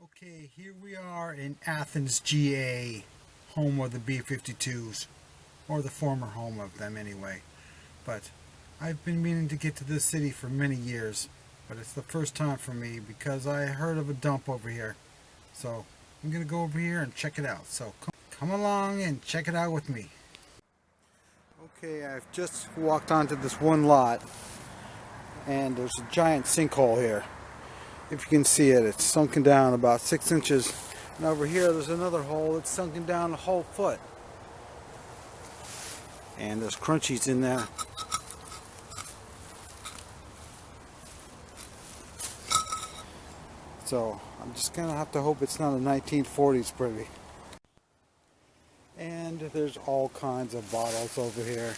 Okay, here we are in Athens, GA, home of the B-52s, or the former home of them anyway. But I've been meaning to get to this city for many years, but it's the first time for me because I heard of a dump over here. So I'm going to go over here and check it out. So come along and check it out with me. Okay, I've just walked onto this one lot, and there's a giant sinkhole here. If you can see it, it's sunken down about 6 inches. And over here there's another hole that's sunken down a whole foot. And there's crunchies in there. So I'm just gonna have to hope it's not a 1940s privy. And there's all kinds of bottles over here,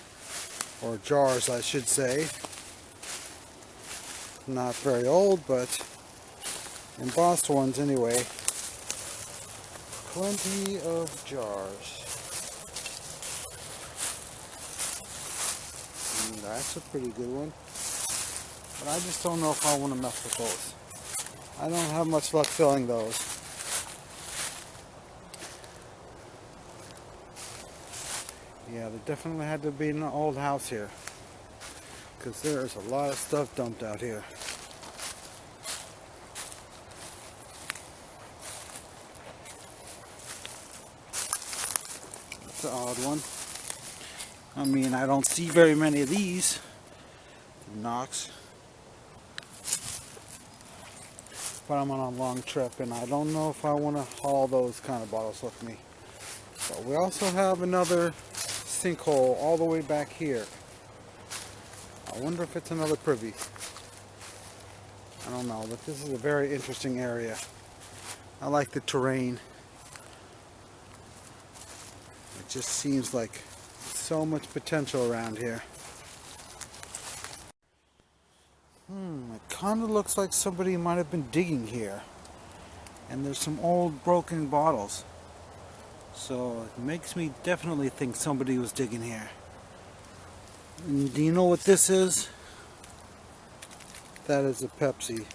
or jars I should say. Not very old, but embossed ones anyway. Plenty of jars. And that's a pretty good one. But I just don't know if I want to mess with those. I don't have much luck filling those. Yeah, there definitely had to be an old house here, because there's a lot of stuff dumped out here. That's an odd one. I mean, I don't see very many of these. Knocks. But I'm on a long trip and I don't know if I want to haul those kind of bottles with me. But we also have another sinkhole all the way back here. I wonder if it's another privy. I don't know, but this is a very interesting area. I like the terrain. It just seems like so much potential around here. It kind of looks like somebody might have been digging here. And there's some old broken bottles. So it makes me definitely think somebody was digging here. And do you know what this is? That is a Pepsi.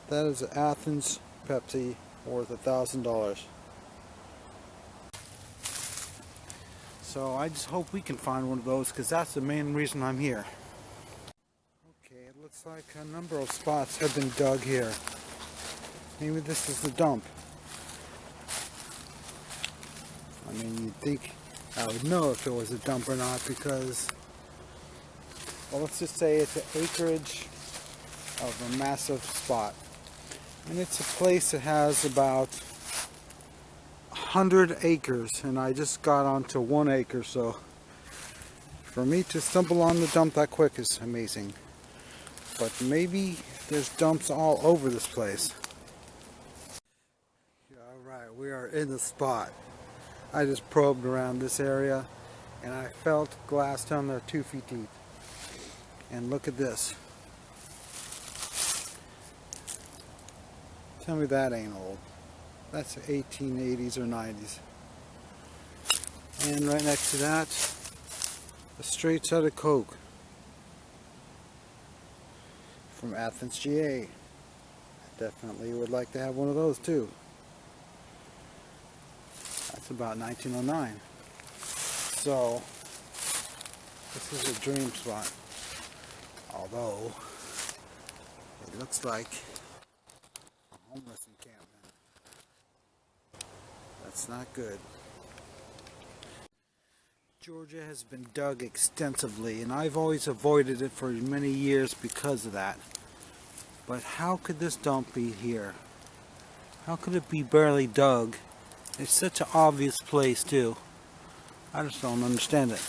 That is an Athens Pepsi worth $1,000. So I just hope we can find one of those, because that's the main reason I'm here. Okay, it looks like a number of spots have been dug here. Maybe this is the dump. I mean, you'd think I would know if it was a dump or not, because, well, let's just say it's an acreage of a massive spot. And it's a place that has about 100 acres, and I just got onto 1 acre, so for me to stumble on the dump that quick is amazing. But maybe there's dumps all over this place. Alright, we are in the spot. I just probed around this area and I felt glass down there 2 feet deep. And look at this. Tell me that ain't old. That's the 1880s or 90s. And right next to that, a straight set of Coke from Athens, GA. I definitely would like to have one of those too. That's about 1909. So, this is a dream spot. Although, it looks like a homeless encampment. That's not good. Georgia has been dug extensively, and I've always avoided it for many years because of that. But how could this dump be here? How could it be barely dug? It's such an obvious place too. I just don't understand it.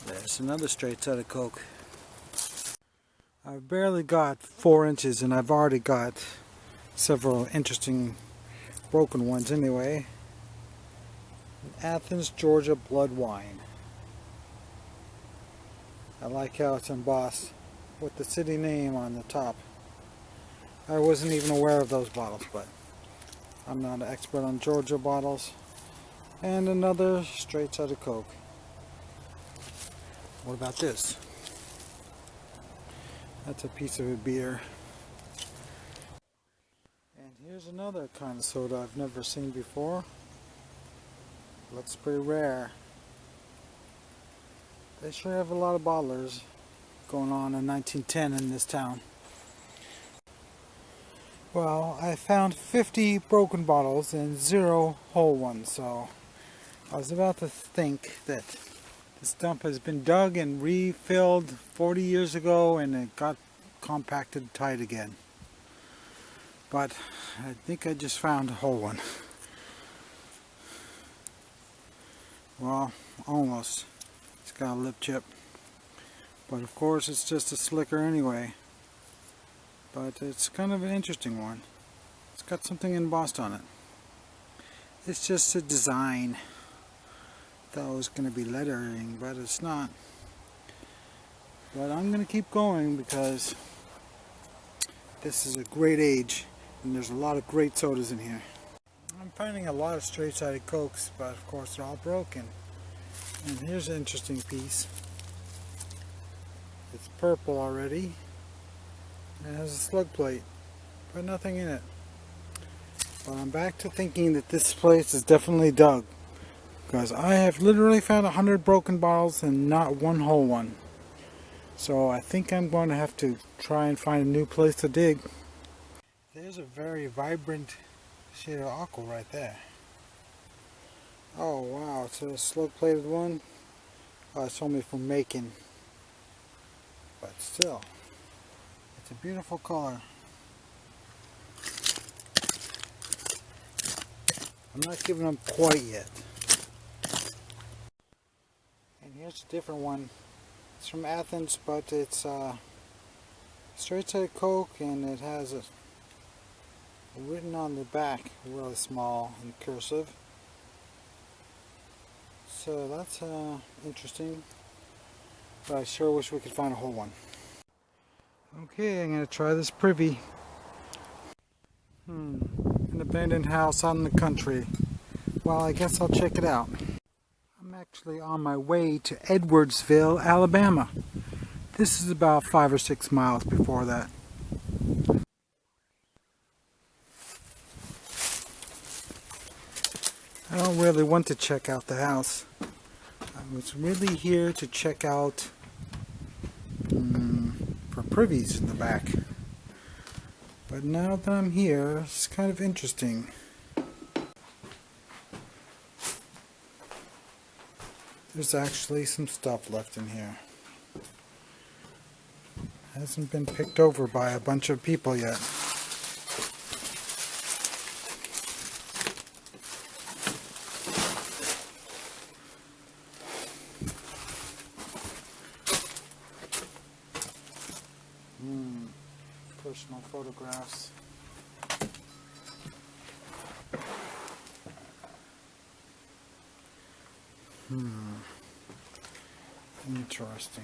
There's another straight set of Coke. I've barely got 4 inches and I've already got several interesting broken ones anyway. Athens, Georgia blood wine. I like how it's embossed with the city name on the top. I wasn't even aware of those bottles, but I'm not an expert on Georgia bottles. And another straight set of Coke. What about this? That's a piece of a beer. And here's another kind of soda I've never seen before. Looks pretty rare. They sure have a lot of bottlers going on in 1910 in this town. Well, I found 50 broken bottles and 0 whole ones, so I was about to think that this dump has been dug and refilled 40 years ago and it got compacted tight again. But I think I just found a whole one. Well, almost. It's got a lip chip. But of course it's just a slicker anyway. But it's kind of an interesting one. It's got something embossed on it. It's just a design. Thought it was going to be lettering, but it's not. But I'm going to keep going because this is a great age and there's a lot of great sodas in here. I'm finding a lot of straight-sided Cokes, but of course they're all broken. And here's an interesting piece. It's purple already. It has a slug plate, but nothing in it. But I'm back to thinking that this place is definitely dug, because I have literally found 100 broken bottles and not one whole one. So I think I'm going to have to try and find a new place to dig. There's a very vibrant shade of aqua right there. Oh wow, it's a slug plated one. Oh, it's only for making. But still, it's a beautiful color. I'm not giving them quite yet. And here's a different one. It's from Athens, but it's straight-sided Coke, and it has a written on the back really small in cursive. So that's interesting. But I sure wish we could find a whole one. Okay, I'm going to try this privy. An abandoned house out in the country. Well, I guess I'll check it out. I'm actually on my way to Edwardsville, Alabama. This is about 5 or 6 miles before that. I don't really want to check out the house. I was really here to check out for privies in the back. But now that I'm here, it's kind of interesting. There's actually some stuff left in here. Hasn't been picked over by a bunch of people yet. Personal photographs. Interesting.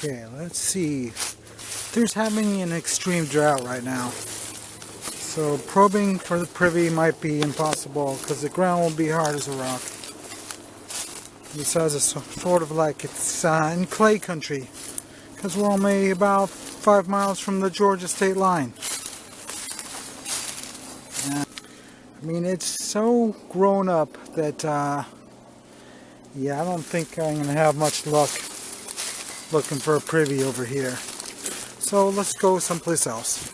Okay, let's see. There's having an extreme drought right now. So probing for the privy might be impossible because the ground will be hard as a rock. Besides, it's sort of like it's in clay country because we're only about 5 miles from the Georgia state line. I mean, it's so grown up that, yeah, I don't think I'm going to have much luck looking for a privy over here. So let's go someplace else.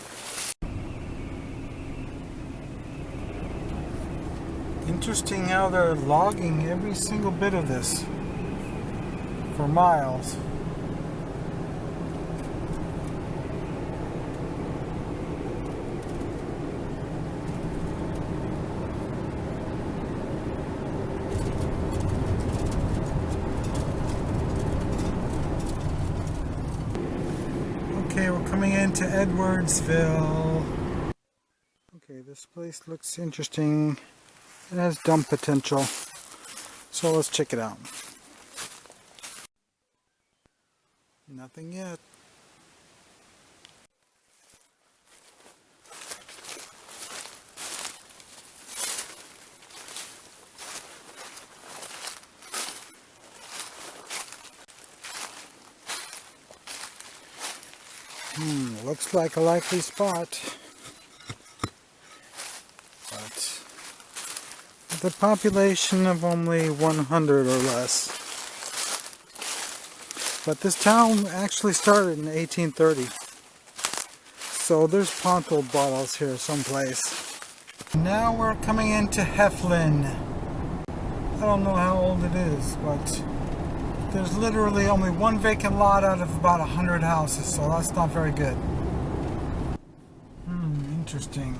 Interesting how they're logging every single bit of this for miles. Okay, we're coming into Edwardsville. Okay, this place looks interesting. It has dump potential. So let's check it out. Nothing yet. Looks like a likely spot. But with a population of only 100 or less. But this town actually started in 1830. So there's Ponto bottles here someplace. Now we're coming into Heflin. I don't know how old it is, but there's literally only one vacant lot out of about 100 houses, so that's not very good. Interesting.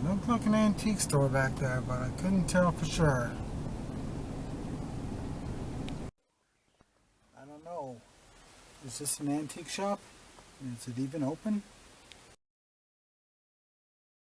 Looked like an antique store back there, but I couldn't tell for sure. I don't know. Is this an antique shop? Is it even open?